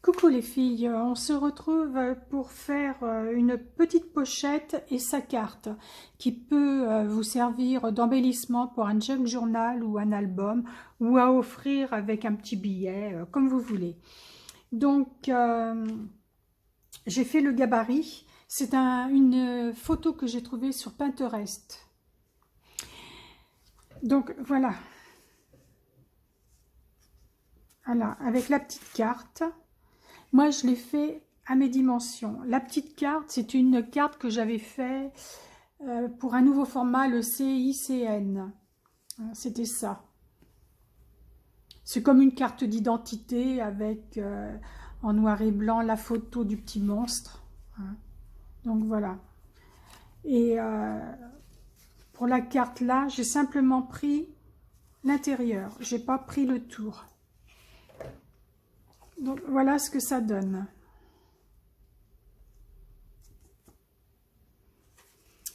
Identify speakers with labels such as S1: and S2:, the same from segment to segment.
S1: Coucou les filles, on se retrouve pour faire une petite pochette et sa carte qui peut vous servir d'embellissement pour un junk journal ou un album ou à offrir avec un petit billet, comme vous voulez. Donc j'ai fait le gabarit, c'est une photo que j'ai trouvée sur Pinterest. Donc voilà, avec la petite carte. Moi, je l'ai fait à mes dimensions. La petite carte, c'est une carte que j'avais fait pour un nouveau format, le CICN. C'était ça. C'est comme une carte d'identité avec en noir et blanc la photo du petit monstre. Donc voilà. Et pour la carte là, j'ai simplement pris l'intérieur. J'ai pas pris le tour. Donc voilà ce que ça donne.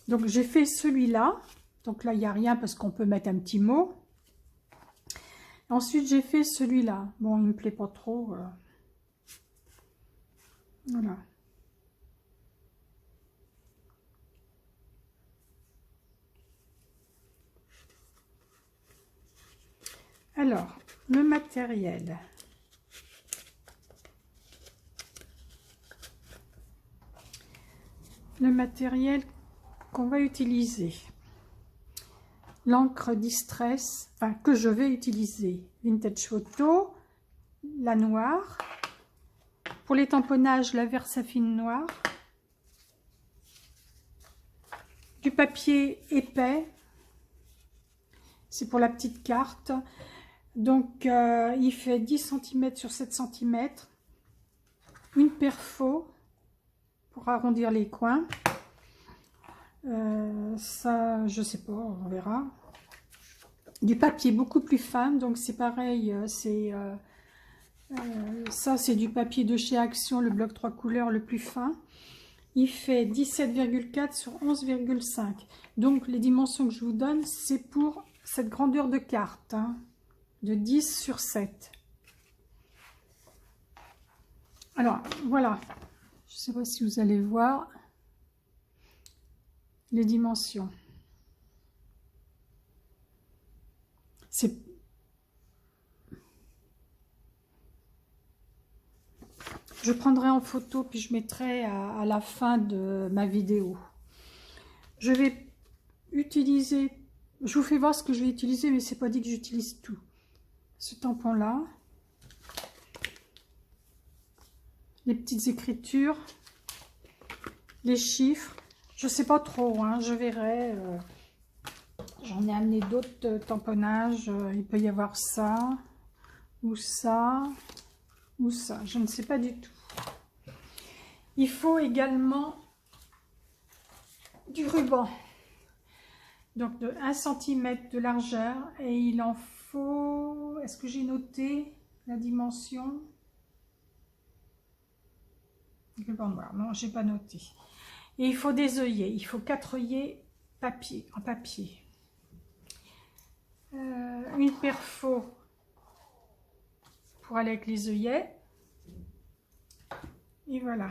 S1: Donc j'ai fait celui-là, donc là il n'y a rien parce qu'on peut mettre un petit mot. Ensuite j'ai fait celui-là, bon il ne me plaît pas trop. Voilà. Alors, le matériel. Le matériel qu'on va utiliser. L'encre Distress, enfin que je vais utiliser, Vintage Photo, la noire. Pour les tamponnages, la Versafine noire. Du papier épais, c'est pour la petite carte. Donc il fait 10 cm sur 7 cm. Une perfo pour arrondir les coins. Ça, je sais pas, on verra. Du papier beaucoup plus fin, donc c'est pareil, ça c'est du papier de chez Action, le bloc 3 couleurs le plus fin. Il fait 17,4 sur 11,5. Donc les dimensions que je vous donne, c'est pour cette grandeur de carte, de 10 sur 7. Alors voilà, je ne sais pas si vous allez voir les dimensions. Je prendrai en photo puis je mettrai à la fin de ma vidéo. Je vais utiliser, je vous fais voir ce que je vais utiliser, mais c'est pas dit que j'utilise tout. Ce tampon là, les petites écritures, les chiffres. Je sais pas trop, je verrai. J'en ai amené d'autres tamponnages. Il peut y avoir ça, ou ça, ou ça. Je ne sais pas du tout. Il faut également du ruban. Donc de 1 cm de largeur. Et il en faut... Est-ce que j'ai noté la dimension? Non, j'ai pas noté. Et il faut des œillets. Il faut 4 œillets en papier. Une perfo pour aller avec les œillets. Et voilà.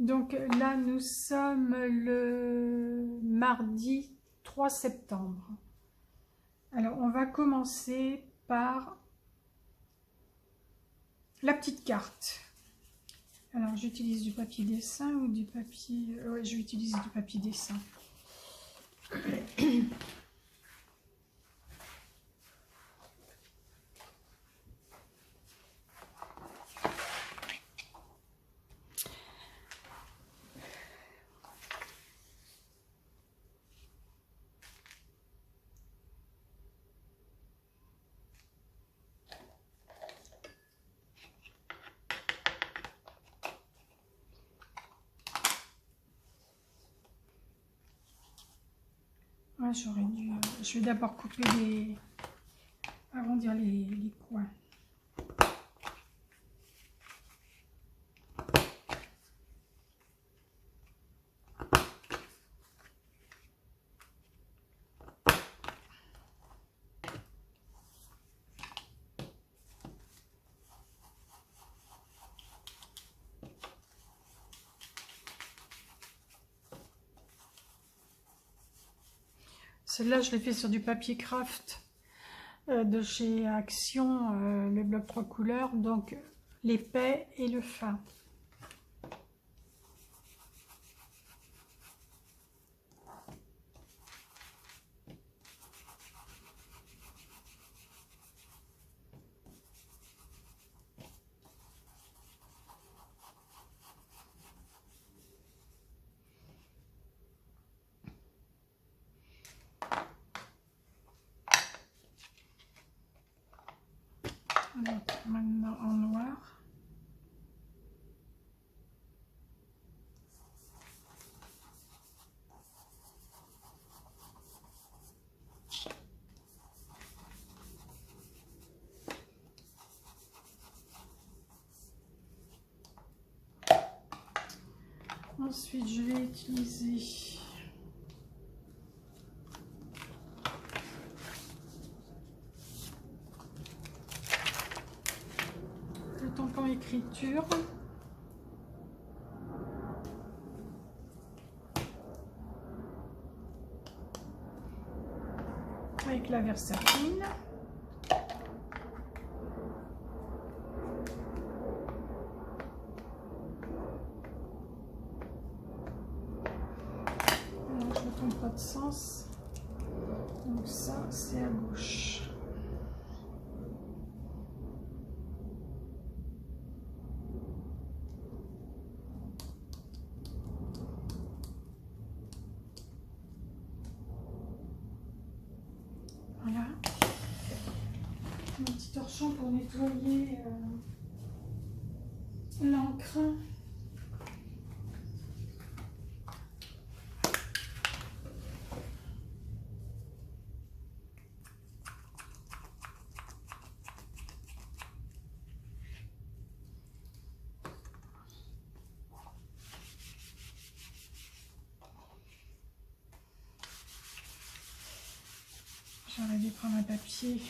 S1: Donc là, nous sommes le mardi 3 septembre. Alors, on va commencer par la petite carte. Alors, j'utilise du papier dessin ou du papier... ouais, je vais utiliser du papier dessin. Ah, j'aurais dû... je vais d'abord couper les... arrondir les coins. Celle-là, je l'ai fait sur du papier craft de chez Action, le bloc 3 couleurs, donc l'épais et le fin. Alors, maintenant en noir. Ensuite, je vais utiliser le tampon écriture. Avec la Versatine. Alors, je ne me trompe pas de sens. Donc ça, c'est à gauche. Voilà. Un petit torchon pour nettoyer l'encre. J'aurais dû prendre un papier.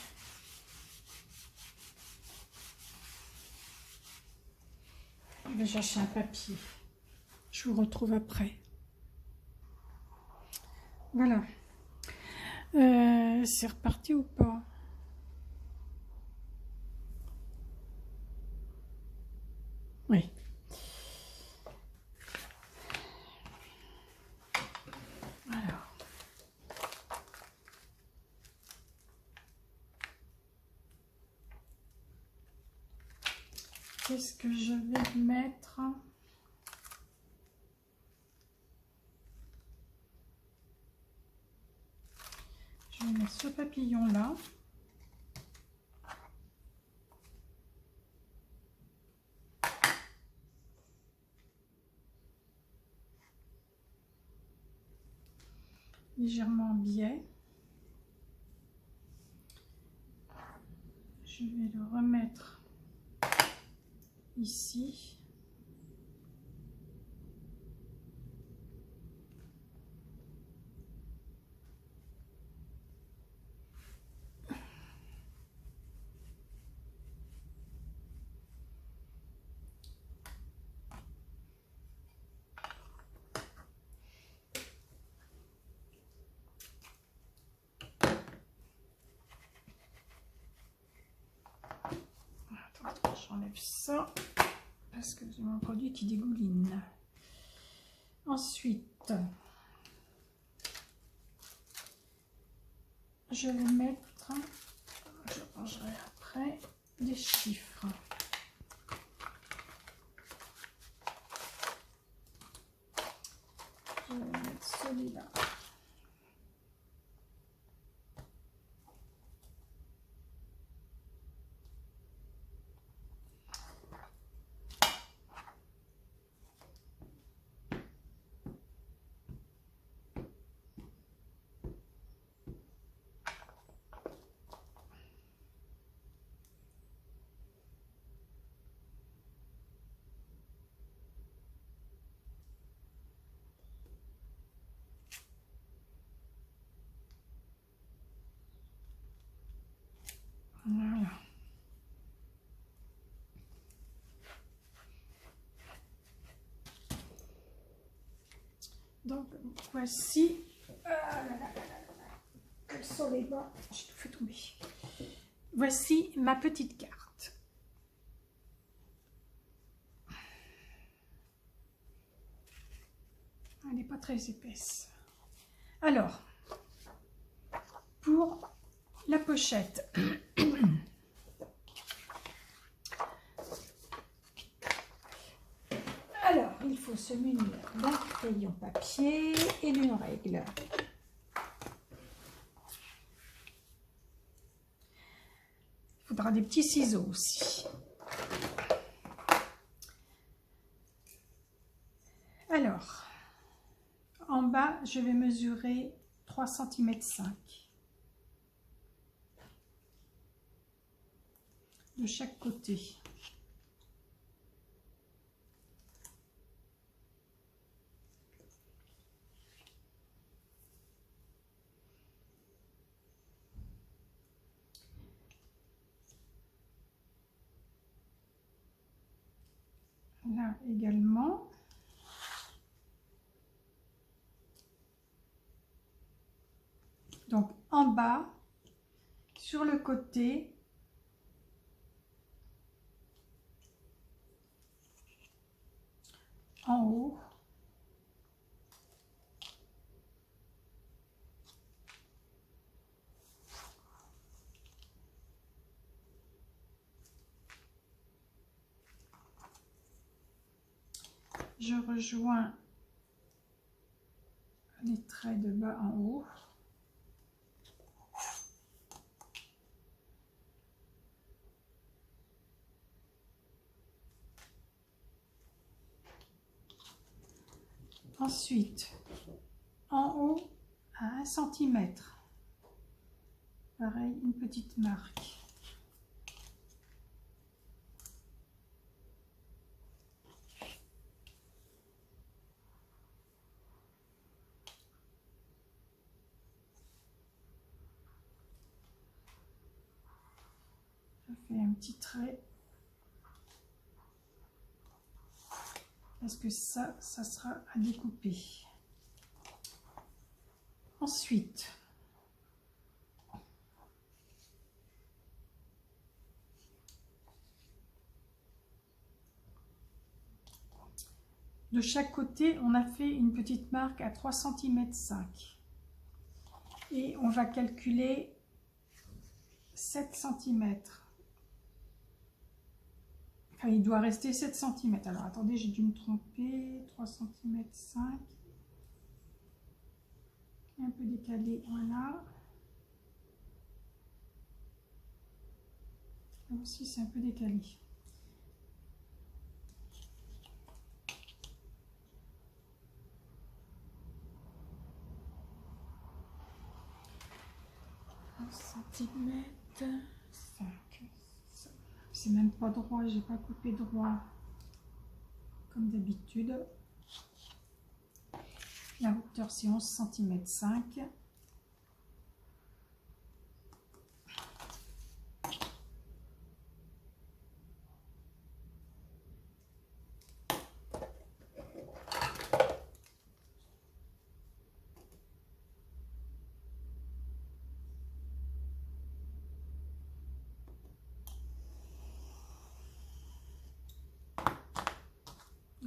S1: Je vais chercher un papier. Je vous retrouve après. Voilà. C'est reparti ou pas? Oui. Alors. Qu'est-ce que je vais mettre? Je vais mettre ce papillon là. Légèrement en biais. Je vais le remettre ici. J'enlève ça parce que c'est mon produit qui dégouline. Ensuite, je vais mettre, je rangerai après, des chiffres. Je vais mettre celui-là. Voilà. Donc voici sur les bords. J'ai tout fait tomber. Voici ma petite carte. Elle n'est pas très épaisse. Alors, pour la pochette, alors il faut se munir d'un crayon papier et d'une règle. Il faudra des petits ciseaux aussi. Alors, en bas, je vais mesurer 3,5 cm de chaque côté. Là également. Donc en bas, sur le côté, en haut, je rejoins les traits de bas en haut. Ensuite, en haut à 1 cm, pareil, une petite marque. Je fais un petit trait parce que ça sera à découper. Ensuite, de chaque côté, on a fait une petite marque à 3,5 cm. Et on va calculer 7 cm. Enfin, il doit rester 7 cm. Alors, attendez, j'ai dû me tromper. 3 cm 5. Un peu décalé, voilà. Là aussi, c'est un peu décalé. Centimètres 5. C'est même pas droit, j'ai pas coupé droit comme d'habitude. La hauteur c'est 11 cm 5.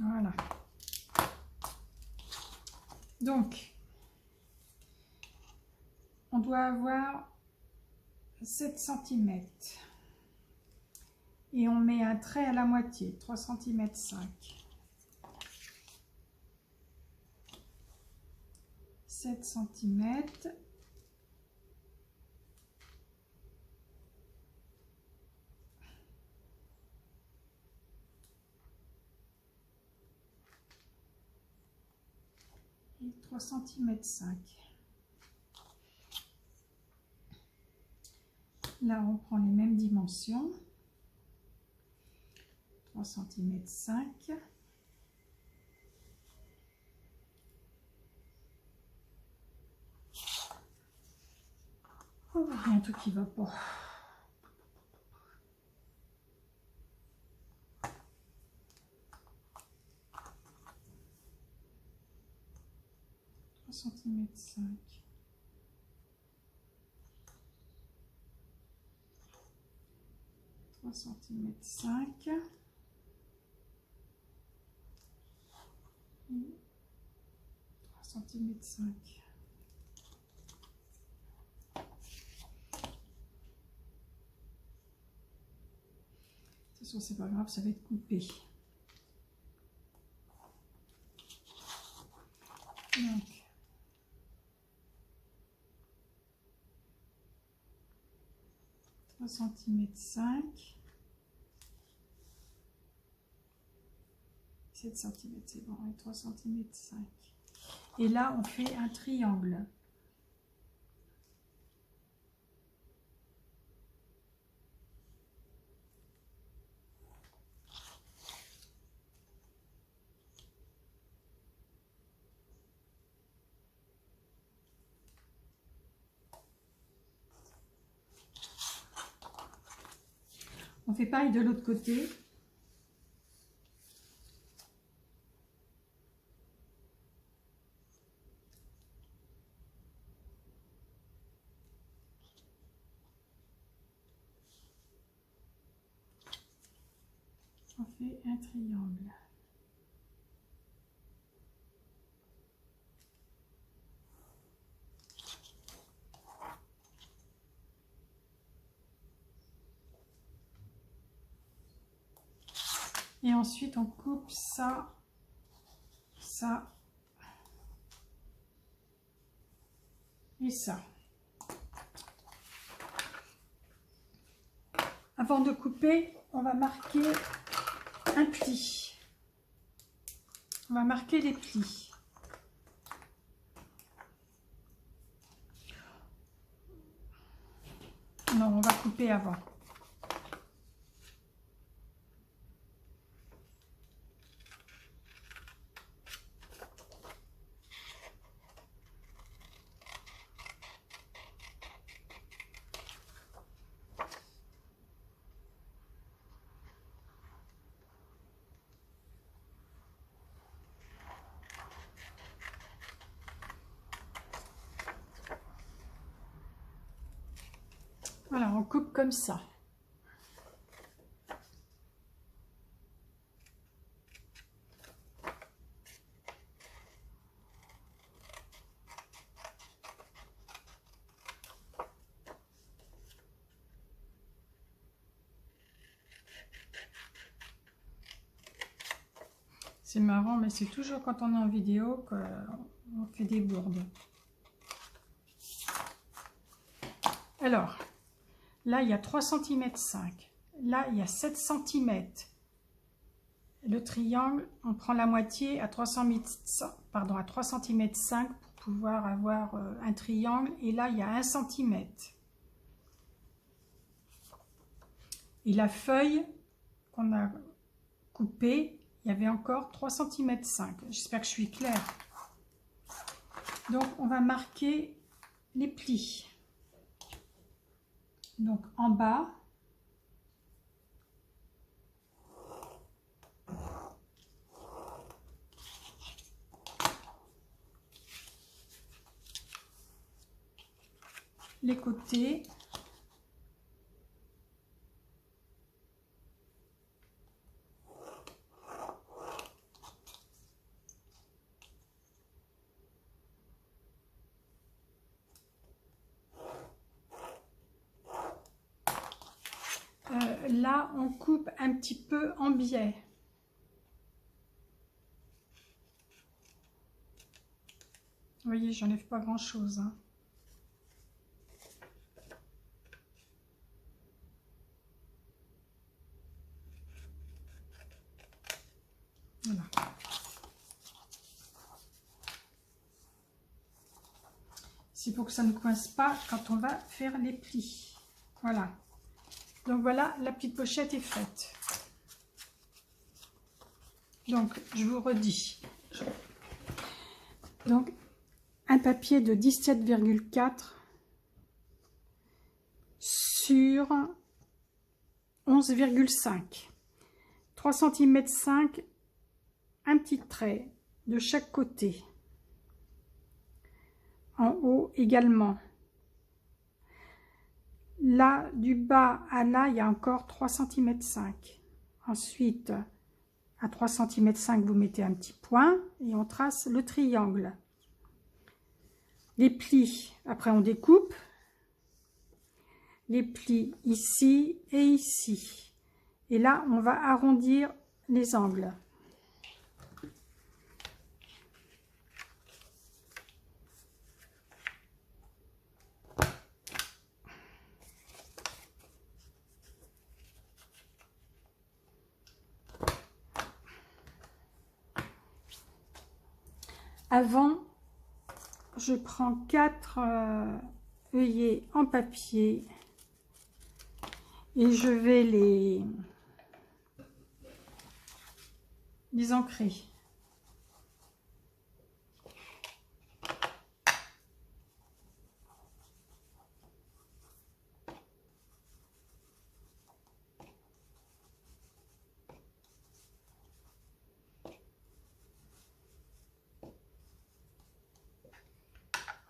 S1: Voilà. Donc, on doit avoir 7 cm. Et on met un trait à la moitié, 3 cm 5. 7 cm. Et 3 cm 5. Là, on prend les mêmes dimensions. 3 cm 5. Oh, il y a un truc qui va pas. 3 cm 5. 3,5 cm. Et 3,5 cm. De toute façon, c'est pas grave, ça va être coupé. Donc, 3,5 cm. 7 cm, c'est bon, et 3,5 cm. Et là, on fait un triangle. On fait pareil de l'autre côté. On fait un triangle. Et ensuite, on coupe ça, ça et ça. Avant de couper, on va marquer un pli. On va marquer les plis. Non, on va couper avant. Voilà, on coupe comme ça. C'est marrant, mais c'est toujours quand on est en vidéo qu'on fait des bourdes. Alors, là, il y a 3,5 cm. Là, il y a 7 cm. Le triangle, on prend la moitié à 3 cm, pardon, à 3 cm 5 pour pouvoir avoir un triangle. Et là, il y a 1 cm. Et la feuille qu'on a coupée, il y avait encore 3 cm 5. J'espère que je suis claire. Donc, on va marquer les plis. Donc, en bas, les côtés, là, on coupe un petit peu en biais. Vous voyez, j'enlève pas grand-chose. Hein. Voilà. C'est pour que ça ne coince pas quand on va faire les plis. Voilà. Donc voilà, la petite pochette est faite. Donc, je vous redis. Donc, un papier de 17,4 sur 11,5. 3 cm 5, un petit trait de chaque côté. En haut également. Là, du bas à là, il y a encore 3,5 cm. Ensuite, à 3,5 cm, vous mettez un petit point et on trace le triangle. Les plis, après on découpe. Les plis ici et ici. Et là, on va arrondir les angles. Avant, je prends 4 œillets en papier et je vais les ancrer.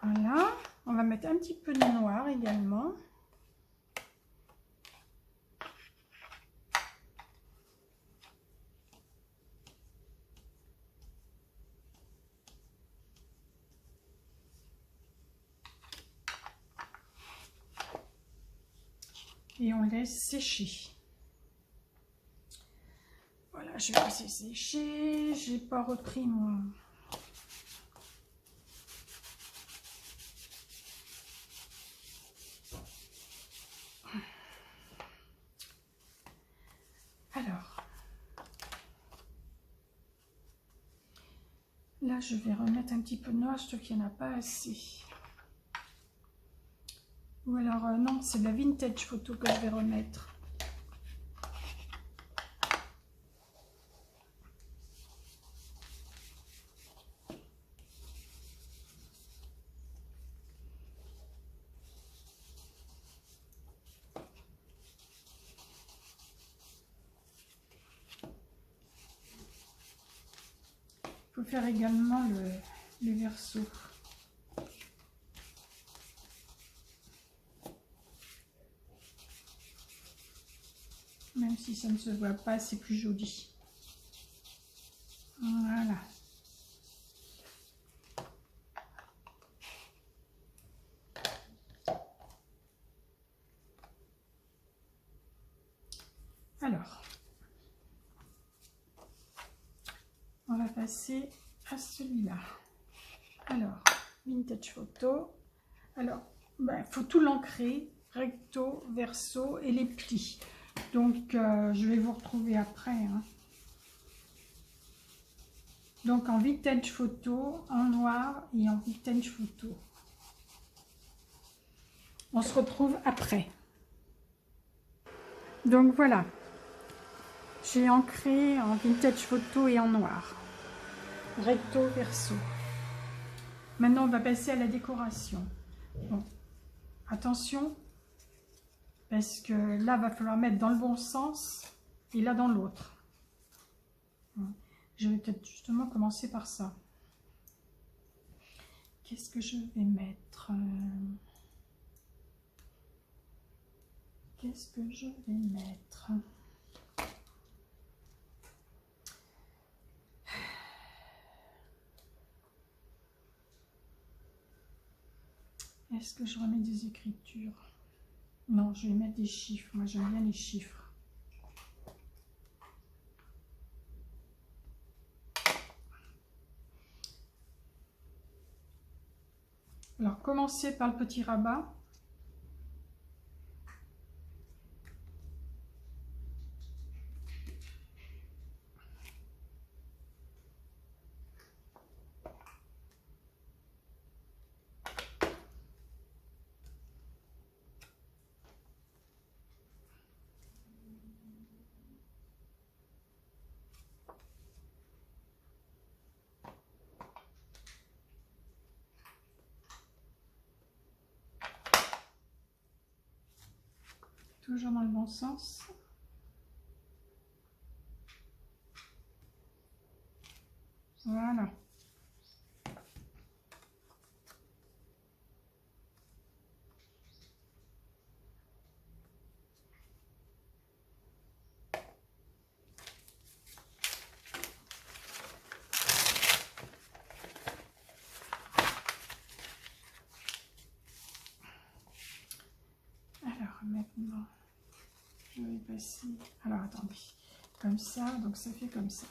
S1: Voilà, on va mettre un petit peu de noir également. Et on laisse sécher. Voilà, je vais laisser sécher. J'ai pas repris mon... Alors, là, je vais remettre un petit peu de noir, je trouve qu'il n'y en a pas assez. Ou alors, non, c'est de la vintage photo que je vais remettre. Il faut faire également les versos. Même si ça ne se voit pas, c'est plus joli. Voilà. Alors, on va passer à celui-là. Alors, vintage photo. Alors, faut tout l'ancrer, recto, verso et les plis. Donc, je vais vous retrouver après. Hein. Donc, en vintage photo, en noir et en vintage photo. On se retrouve après. Donc, voilà. J'ai ancré en vintage photo et en noir. Recto, verso. Maintenant, on va passer à la décoration. Bon, attention, parce que là, il va falloir mettre dans le bon sens et là dans l'autre. Je vais peut-être justement commencer par ça. Qu'est-ce que je vais mettre? Qu'est-ce que je vais mettre? Est-ce que je remets des écritures? Non, je vais mettre des chiffres. Moi, j'aime bien les chiffres. Alors, commencez par le petit rabat. Toujours dans le bon sens. Voilà. essayer. Alors, attendez. Comme ça, donc ça fait comme ça.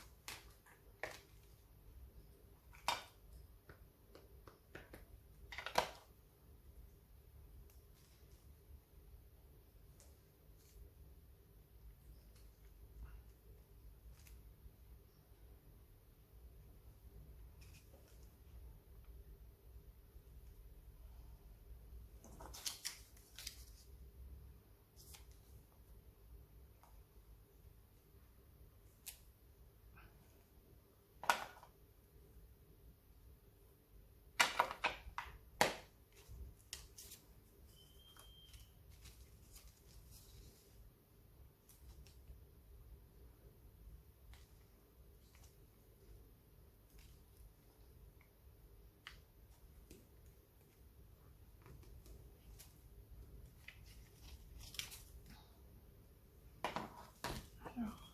S1: Alors,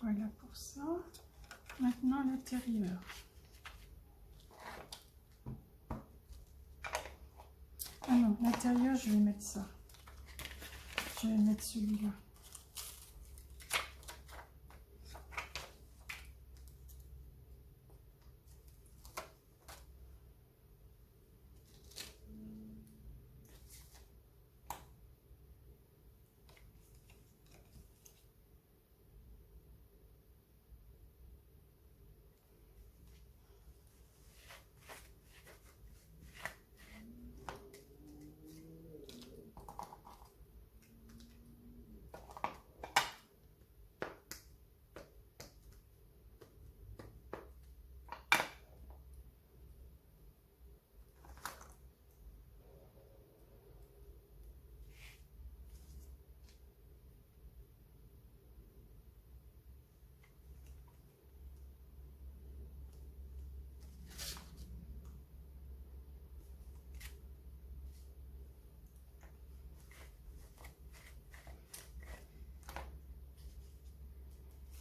S1: voilà pour ça. Maintenant, l'intérieur. Ah non, l'intérieur, je vais mettre ça. Je vais mettre celui-là.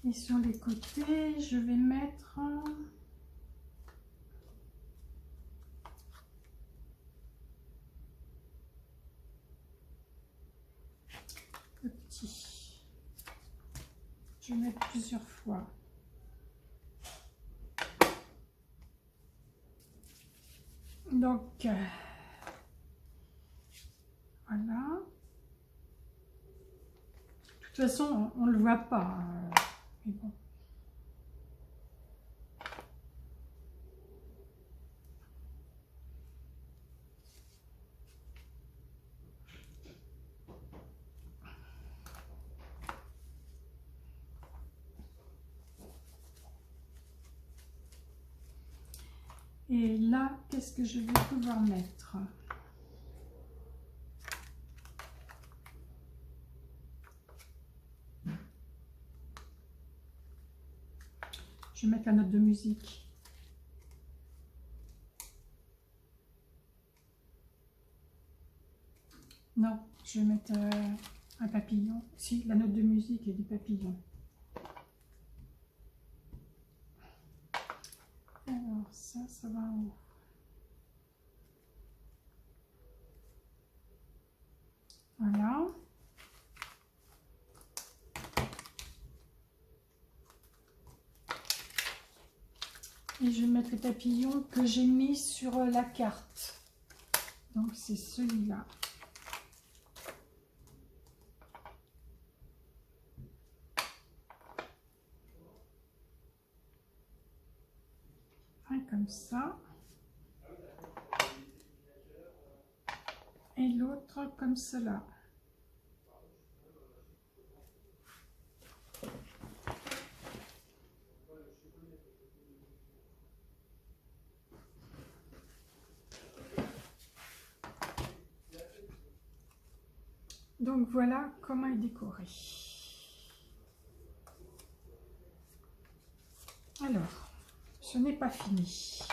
S1: Et sur les côtés, je vais mettre le petit. Je vais mettre plusieurs fois. Donc, voilà. De toute façon, on ne le voit pas. Mais bon. Et là, qu'est-ce que je vais pouvoir mettre? Je vais mettre la note de musique. Non, je vais mettre un papillon. Si, la note de musique et du papillon. Alors, ça va en haut. Voilà. Et je vais mettre le papillon que j'ai mis sur la carte. Donc, c'est celui-là. Un comme ça. Et l'autre comme cela. Donc voilà comment est décoré. Alors, ce n'est pas fini.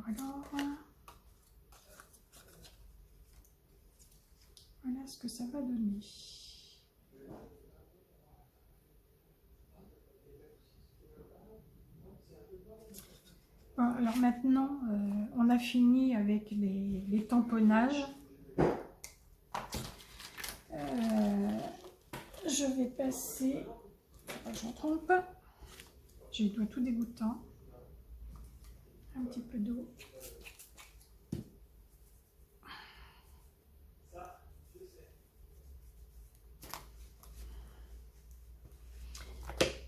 S1: Alors, voilà ce que ça va donner. Bon, alors maintenant, on a fini avec les tamponnages. Je vais passer, je me trompe, j'ai les doigts tout dégoûtants, un petit peu d'eau.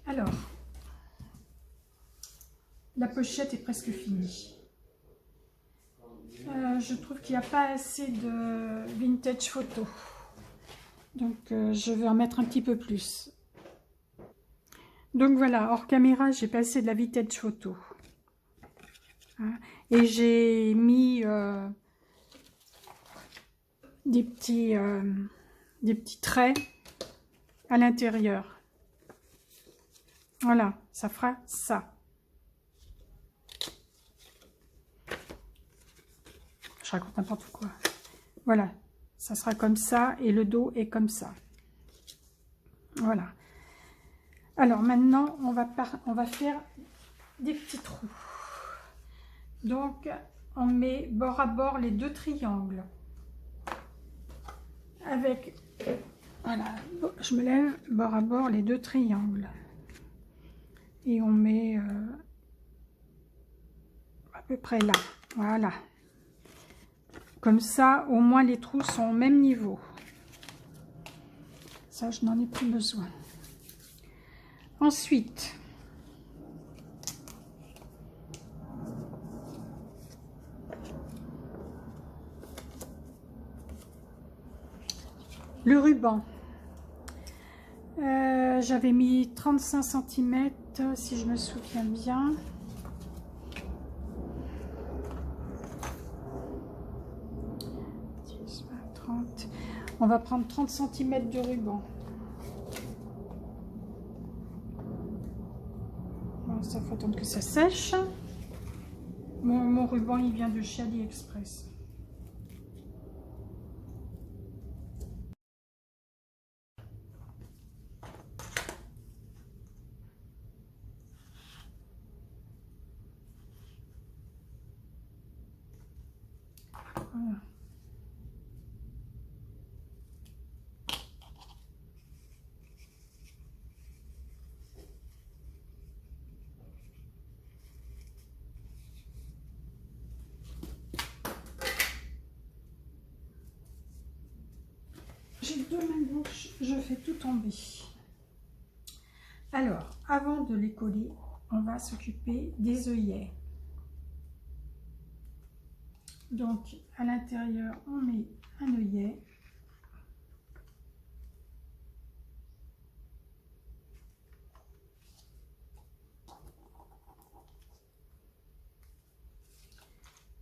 S1: Alors, la pochette est presque finie. Je trouve qu'il n'y a pas assez de vintage photo. Donc, je vais en mettre un petit peu plus. Donc voilà, hors caméra, j'ai passé de la vintage photo. Hein, et j'ai mis des petits traits à l'intérieur. Voilà, ça fera ça. Je raconte n'importe quoi. Voilà, ça sera comme ça et le dos est comme ça. Voilà. Alors maintenant, on va faire des petits trous. Donc, on met bord à bord les deux triangles. Avec, voilà, je me lève, bord à bord les deux triangles. Et on met à peu près là. Voilà. Comme ça, au moins les trous sont au même niveau. Ça, je n'en ai plus besoin. Ensuite, le ruban. J'avais mis 35 cm, si je me souviens bien. On va prendre 30 cm de ruban. Bon, ça faut attendre que ça sèche. Mon ruban, il vient de chez AliExpress. Voilà. J'ai deux mains gauches, je fais tout tomber. Alors, avant de les coller, on va s'occuper des œillets. Donc, à l'intérieur, on met un œillet.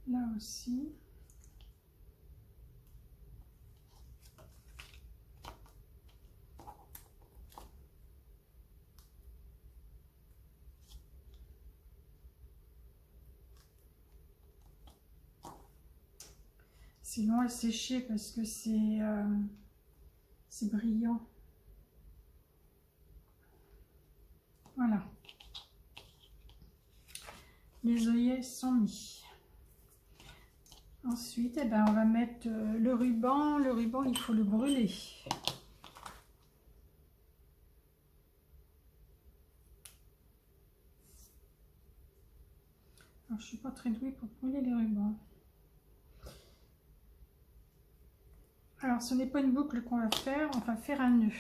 S1: Là aussi. C'est long à sécher parce que c'est brillant. Voilà. Les œillets sont mis. Ensuite, eh ben, on va mettre le ruban. Le ruban, il faut le brûler. Alors, je ne suis pas très douée pour brûler les rubans. Alors, ce n'est pas une boucle qu'on va faire, on va faire un nœud.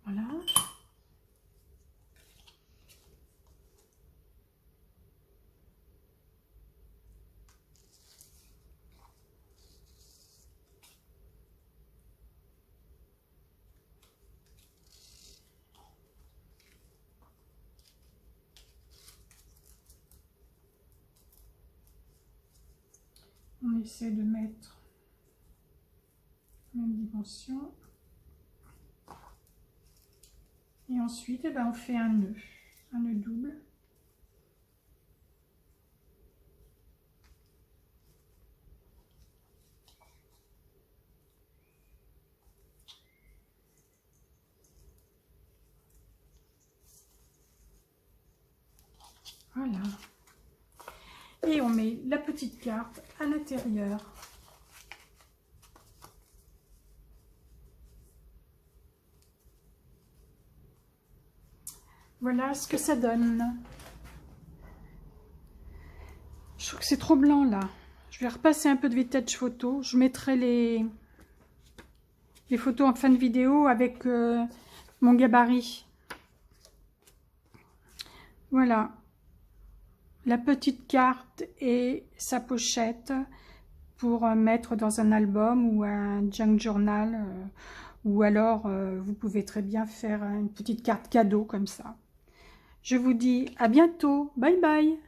S1: Voilà. On essaie de mettre la même dimension. Et ensuite, eh ben, on fait un nœud double. Voilà. Et on met la petite carte à l'intérieur. Voilà ce que ça donne. Je trouve que c'est trop blanc là. Je vais repasser un peu de vintage photo. Je mettrai les photos en fin de vidéo avec mon gabarit. Voilà. La petite carte et sa pochette pour mettre dans un album ou un junk journal. Ou alors, vous pouvez très bien faire une petite carte cadeau comme ça. Je vous dis à bientôt. Bye bye.